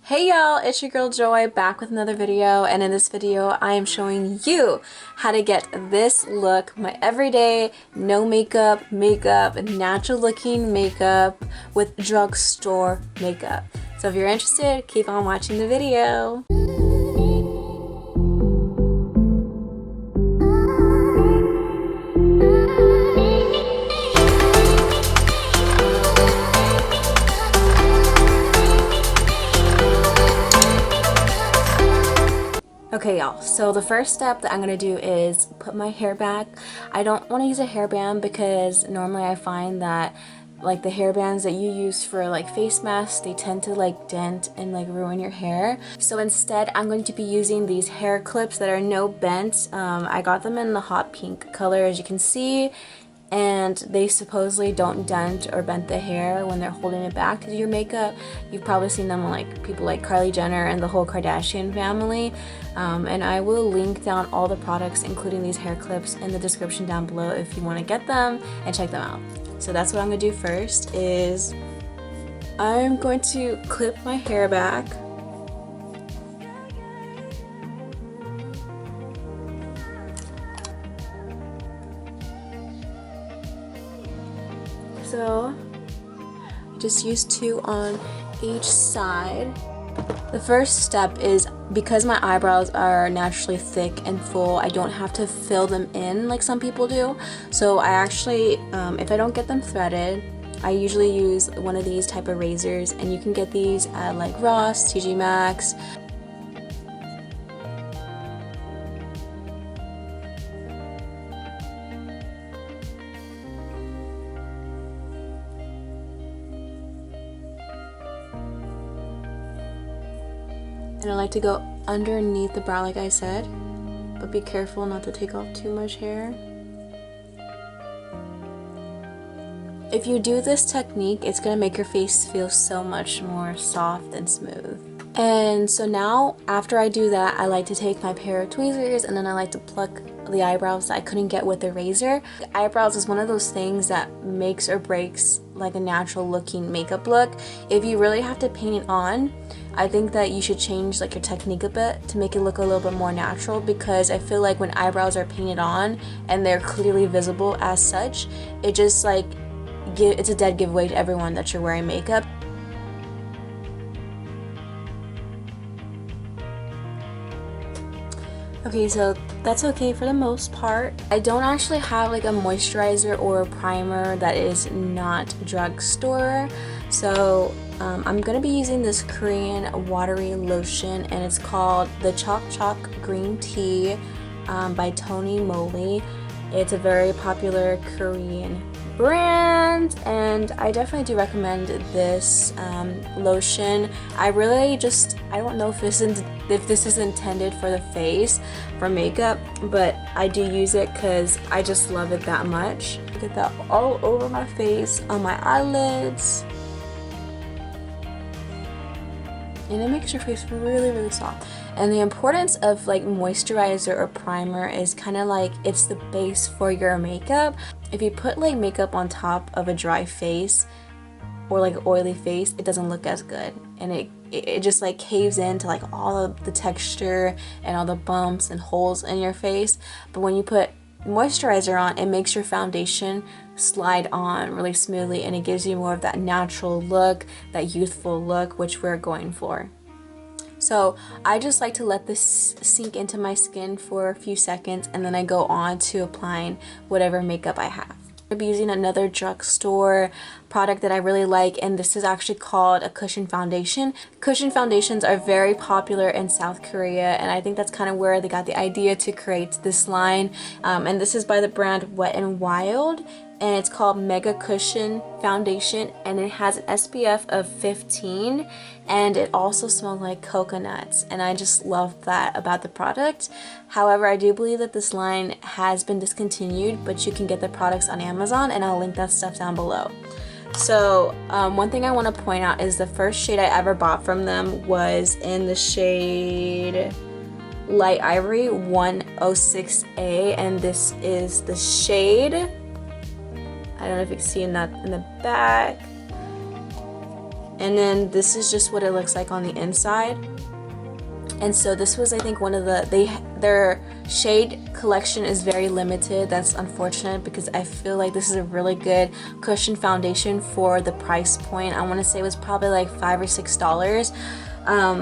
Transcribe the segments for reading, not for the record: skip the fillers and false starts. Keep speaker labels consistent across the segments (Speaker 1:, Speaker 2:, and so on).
Speaker 1: Hey y'all, it's your girl Joy back with another video, and in this video I am showing you how to get this look, my everyday no makeup, natural looking makeup with drugstore makeup. So if you're interested, keep on watching the video. Okay y'all, so the first step that I'm going to do is put my hair back. I don't want to use a hairband because normally I find that like the hairbands that you use for like face masks, they tend to like dent and like ruin your hair. So instead I'm going to be using these hair clips that are no bent. I got them in the hot pink color, as you can see. And they supposedly don't dent or bend the hair when they're holding it back to do your makeup. You've probably seen them on like people like Kylie Jenner and the whole Kardashian family. And I will link down all the products, including these hair clips, in the description down below if you want to get them and check them out. So that's what I'm going to do first. Is I'm going to clip my hair back. So I just use two on each side. The first step is, because my eyebrows are naturally thick and full, I don't have to fill them in like some people do. So I actually, if I don't get them threaded, I usually use one of these type of razors, and you can get these at like Ross, TJ Maxx. And I like to go underneath the brow like I said, but be careful not to take off too much hair. If you do this technique, it's going to make your face feel so much more soft and smooth. And so now, after I do that, I like to take my pair of tweezers and then I like to pluck the eyebrows that I couldn't get with the razor. Eyebrows is one of those things that makes or breaks like a natural looking makeup look. If you really have to paint it on, I think that you should change like your technique a bit to make it look a little bit more natural, because I feel like when eyebrows are painted on and they're clearly visible as such, it just like it's a dead giveaway to everyone that you're wearing makeup. Okay, so that's okay for the most part. I don't actually have like a moisturizer or a primer that is not drugstore. So I'm going to be using this Korean watery lotion, and it's called the Chok Chok Green Tea by Moly. It's a very popular Korean brand, and I definitely do recommend this lotion. I don't know if this is intended for the face for makeup, but I do use it because I just love it that much. Get that all over my face, on my eyelids, and it makes your face really, really soft. And the importance of like moisturizer or primer is kind of like it's the base for your makeup. If you put like makeup on top of a dry face or like oily face, it doesn't look as good, and it just like caves into like all of the texture and all the bumps and holes in your face. But when you put moisturizer on, it makes your foundation slide on really smoothly, and it gives you more of that natural look, that youthful look, which we're going for. So I just like to let this sink into my skin for a few seconds, and then I go on to applying whatever makeup I have. I'll be using another drugstore product that I really like, and this is actually called a cushion foundation. Cushion foundations are very popular in South Korea, and I think that's kind of where they got the idea to create this line. And this is by the brand Wet n Wild, and it's called Mega Cushion Foundation, and it has an SPF of 15, and it also smells like coconuts, and I just love that about the product. However, I do believe that this line has been discontinued, but you can get the products on Amazon, and I'll link that stuff down below. So one thing I want to point out is the first shade I ever bought from them was in the shade Light Ivory 106A, and this is the shade. I don't know if you can see in the back. And then this is just what it looks like on the inside. And so this was, I think, one of their shade collection is very limited. That's unfortunate because I feel like this is a really good cushion foundation for the price point. I want to say it was probably like $5 or $6.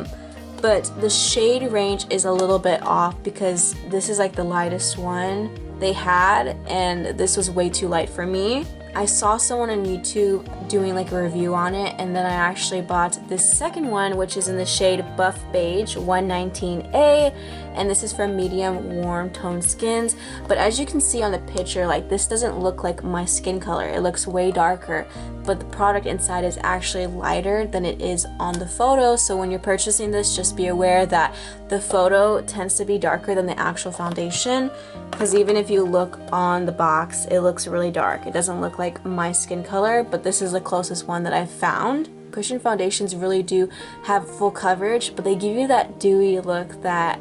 Speaker 1: But the shade range is a little bit off because this is like the lightest one they had, and this was way too light for me. I saw someone on YouTube doing like a review on it, and then I actually bought this second one, which is in the shade Buff Beige 119A, and this is for medium warm toned skins. But as you can see on the picture, like this doesn't look like my skin color. It looks way darker, but the product inside is actually lighter than it is on the photo. So when you're purchasing this, just be aware that the photo tends to be darker than the actual foundation, because even if you look on the box, it looks really dark. It doesn't look like my skin color, but this is the closest one that I've found. Cushion foundations really do have full coverage, but they give you that dewy look that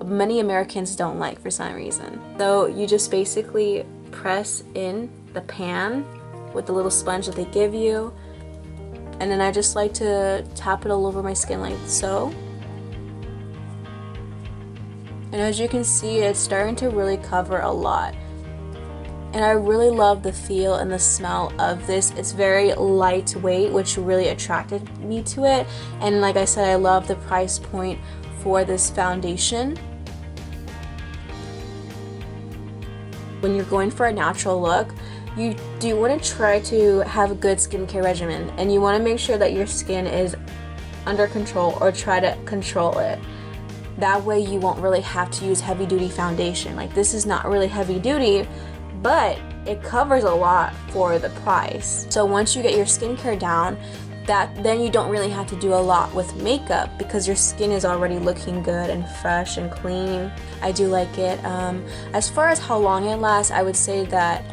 Speaker 1: many Americans don't like for some reason. So you just basically press in the pan with the little sponge that they give you, and then I just like to tap it all over my skin like so. And as you can see, it's starting to really cover a lot. And I really love the feel and the smell of this. It's very lightweight, which really attracted me to it. And like I said, I love the price point for this foundation. When you're going for a natural look, you do want to try to have a good skincare regimen, and you want to make sure that your skin is under control, or try to control it. That way you won't really have to use heavy duty foundation. Like this is not really heavy duty, but it covers a lot for the price. So once you get your skincare down, then you don't really have to do a lot with makeup because your skin is already looking good and fresh and clean. I do like it. As far as how long it lasts, I would say that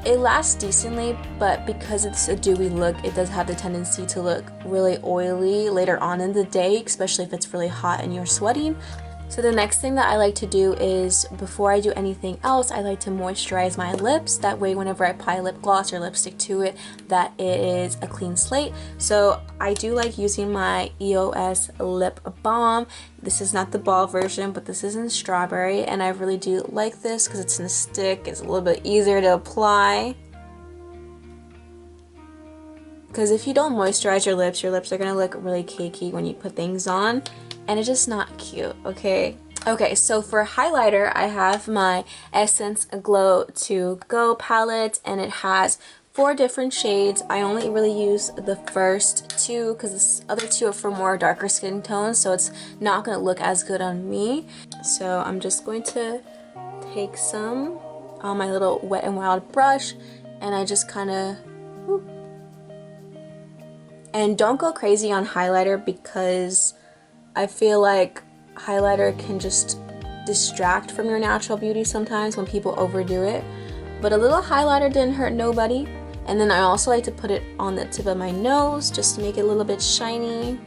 Speaker 1: it lasts decently, but because it's a dewy look, it does have the tendency to look really oily later on in the day, especially if it's really hot and you're sweating. So the next thing that I like to do is, before I do anything else, I like to moisturize my lips. That way whenever I apply lip gloss or lipstick to it, that it is a clean slate. So I do like using my Eos Lip Balm. This is not the ball version, but this is in strawberry, and I really do like this because it's in a stick. It's a little bit easier to apply. Because if you don't moisturize your lips are going to look really cakey when you put things on, and it's just not cute, okay? Okay, so for highlighter, I have my Essence Glow to Go palette, and it has 4 different shades. I only really use the first 2 because the other 2 are for more darker skin tones, so it's not going to look as good on me. So I'm just going to take some on my little Wet n Wild brush, and I just kind of... And don't go crazy on highlighter, because I feel like highlighter can just distract from your natural beauty sometimes when people overdo it. But a little highlighter didn't hurt nobody. And then I also like to put it on the tip of my nose just to make it a little bit shiny.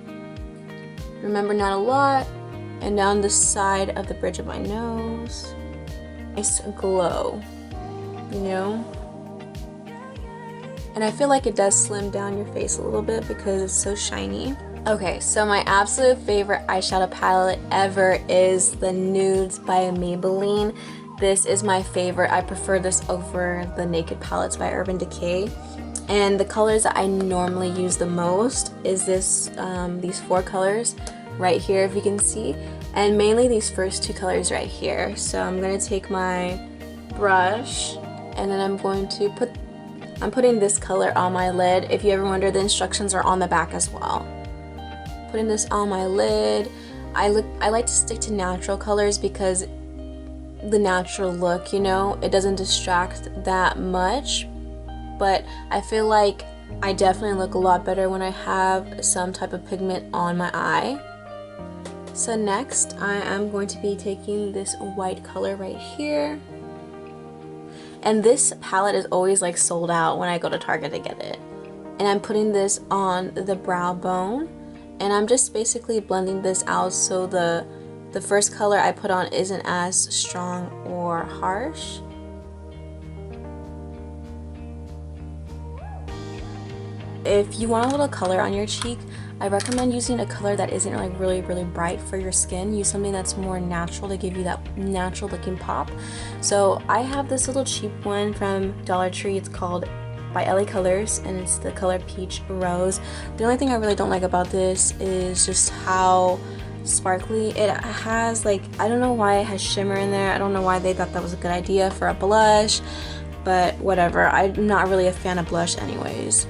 Speaker 1: Remember, not a lot. And down the side of the bridge of my nose. Nice glow, you know? And I feel like it does slim down your face a little bit because it's so shiny. Okay, so my absolute favorite eyeshadow palette ever is the Nudes by Maybelline. This is my favorite. I prefer this over the Naked palettes by Urban Decay. And the colors that I normally use the most is these 4 colors right here, if you can see. And mainly these first 2 colors right here. So I'm going to take my brush, and then I'm putting this color on my lid. If you ever wonder, the instructions are on the back as well. Putting this on my lid. I like to stick to natural colors because the natural look, you know, it doesn't distract that much, but I feel like I definitely look a lot better when I have some type of pigment on my eye. So next I am going to be taking this white color right here, and this palette is always like sold out when I go to Target to get it. And I'm putting this on the brow bone, and I'm just basically blending this out so the first color I put on isn't as strong or harsh. if you want a little color on your cheek, I recommend using a color that isn't like really bright for your skin. Use something that's more natural to give you that natural looking pop. So I have this little cheap one from Dollar Tree. It's called by LA Colors, and it's the color Peach Rose. The only thing I really don't like about this is just how sparkly it has. Like, I don't know why it has shimmer in there. I don't know why they thought that was a good idea for a blush, but whatever. I'm not really a fan of blush anyways.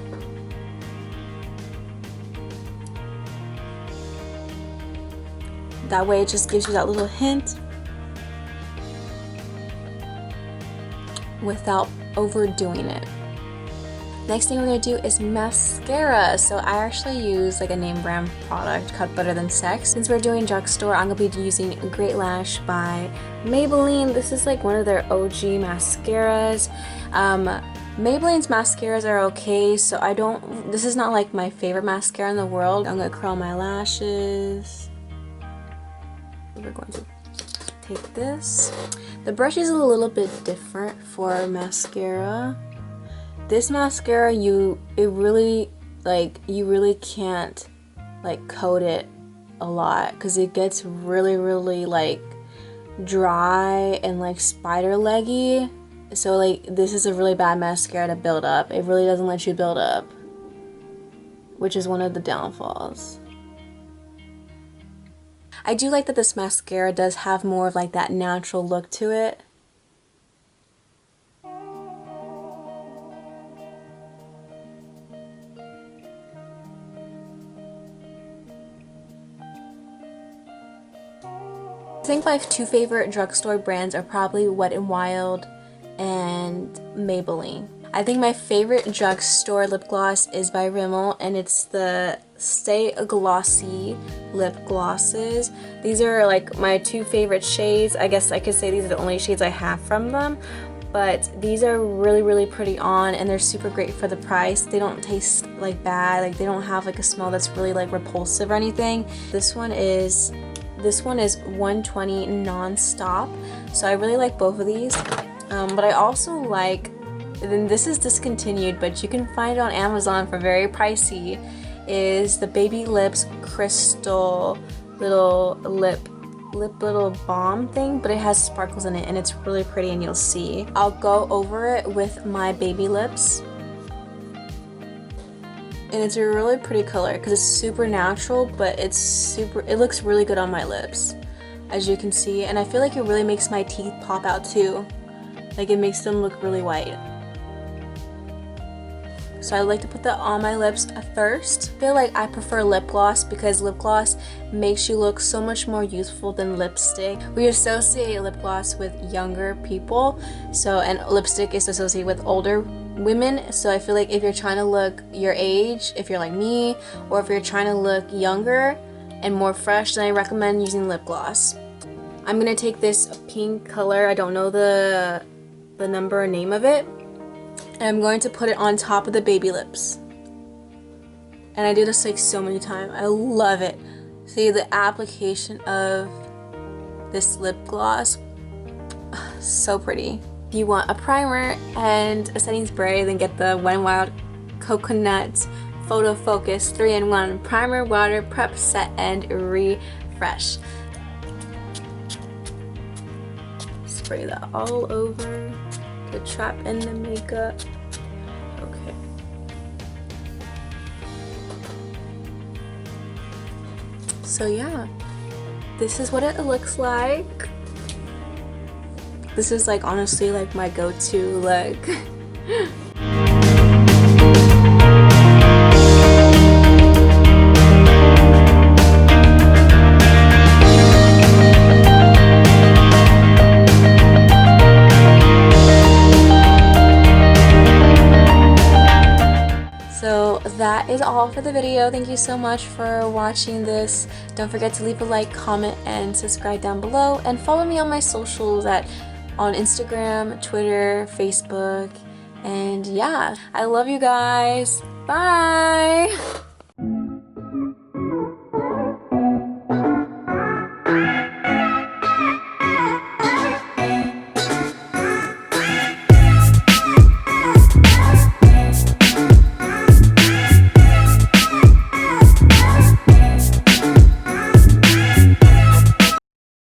Speaker 1: That way it just gives you that little hint without overdoing it. Next thing we're going to do is mascara. So I actually use like a name brand product called Better Than Sex. Since we're doing drugstore, I'm going to be using Great Lash by Maybelline. This is like one of their OG mascaras. Maybelline's mascaras are okay, so this is not like my favorite mascara in the world. I'm going to curl my lashes. We're going to take this. The brush is a little bit different for mascara. This mascara, you really can't like coat it a lot because it gets really like dry and like spider leggy. So like this is a really bad mascara to build up. It really doesn't let you build up, which is one of the downfalls. I do like that this mascara does have more of like that natural look to it. I think my two favorite drugstore brands are probably Wet n Wild and Maybelline. I think my favorite drugstore lip gloss is by Rimmel, and it's the Stay Glossy Lip Glosses. These are like my two favorite shades. I guess I could say these are the only shades I have from them, but these are really pretty on, and they're super great for the price. They don't taste like bad, like they don't have like a smell that's really like repulsive or anything. This one is 120 non-stop, so I really like both of these. But I also like, and this is discontinued, but you can find it on Amazon for very pricey, is the Baby Lips Crystal little lip balm thing, but it has sparkles in it and it's really pretty, and you'll see. I'll go over it with my baby lips, and it's a really pretty color because it's super natural, but it looks really good on my lips, as you can see, and I feel like it really makes my teeth pop out too. Like, it makes them look really white. So I like to put that on my lips first. I feel like I prefer lip gloss because lip gloss makes you look so much more youthful than lipstick. We associate lip gloss with younger people, and lipstick is associated with older women. So I feel like if you're trying to look your age, if you're like me, or if you're trying to look younger and more fresh, then I recommend using lip gloss. I'm gonna take this pink color, I don't know the number or name of it, and I'm going to put it on top of the baby lips. And I do this like so many times. I love it. See the application of this lip gloss, so pretty. If you want a primer and a setting spray, then get the Wet n Wild Coconut Photo Focus 3-in-1 primer, water, prep, set, and refresh. Spray that all over to trap in the makeup. Okay. So yeah, this is what it looks like. This is like honestly like my go-to look. That is all for the video. Thank you so much for watching this. Don't forget to leave a like, comment, and subscribe down below, and follow me on my socials on Instagram, Twitter, Facebook, and yeah, I love you guys. Bye.